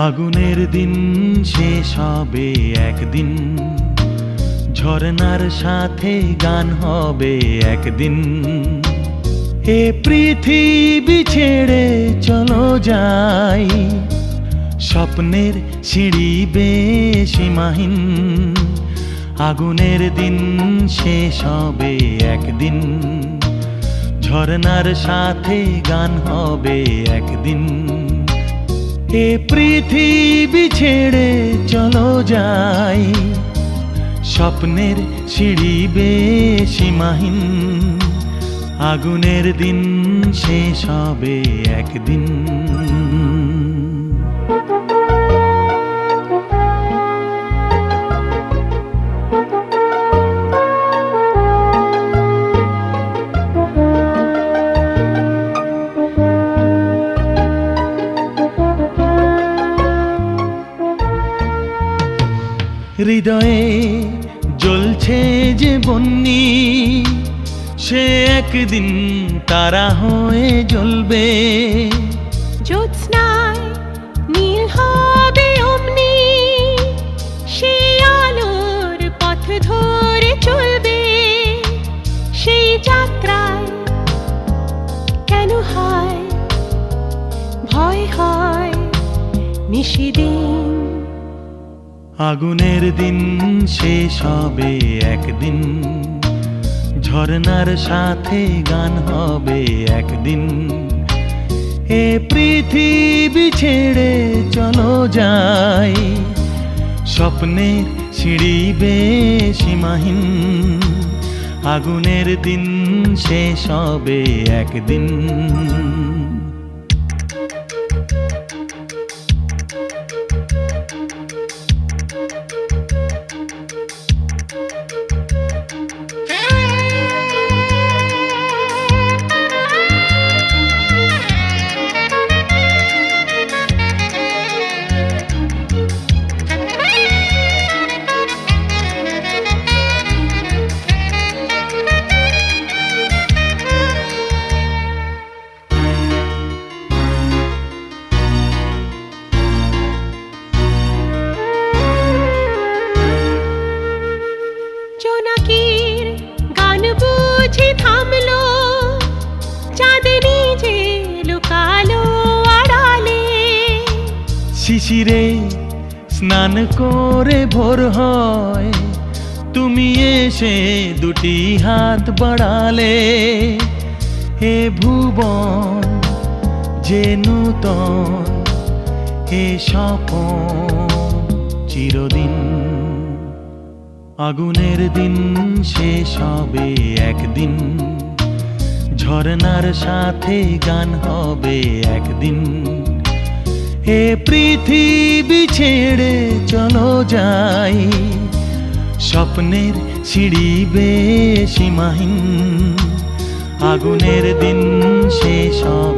আগুনের দিন শেষ হবে একদিন, ঝরনার সাথে গান হবে একদিন। এ পৃথিবী ছেড়ে চলো যাই, স্বপ্নের সিঁড়ি বেয়ে সীমাহীন। আগুনের দিন শেষ হবে একদিন, ঝরনার সাথে গান হবে একদিন। এ পৃথিবী ছেড়ে চলো যাই, স্বপ্নের সিঁড়ি বেয়ে সীমাহীন। আগুনের দিন শেষ হবে একদিন। হৃদয়ে জ্বলছে যে বন্যি, সে একদিন তারা হয়ে জ্বলবে। জ্যোৎস্নায় নীল হবে অমনি, সে আলোর পথ ধরে চলবে। সেই যাত্রায় কেন হয় ভয় হয় নিশিদিন। আগুনের দিন শেষ হবে একদিন, ঝরনার সাথে গান হবে একদিন। এ পৃথিবী ছেড়ে চলো যাই, স্বপ্নের সিঁড়ি বেয়ে সীমাহীন। আগুনের দিন শেষ হবে একদিন। জোনাকির গান বুঝি থামলো, চাঁদ নিজে লুকালো আড়ালে। শিশিরে স্নান করে ভোর হয়, তুমি এসে দুটি হাত বাড়ালে। হে ভুবন যে নূতন, হে স্বপন চিরদিন। আগুনের দিন শেষ হবে একদিন, ঝরনার সাথে গান হবে একদিন। এ পৃথিবী ছেড়ে চলো যাই, স্বপ্নের সিঁড়ি বেয়ে সীমাহীন। আগুনের দিন শেষ হবে।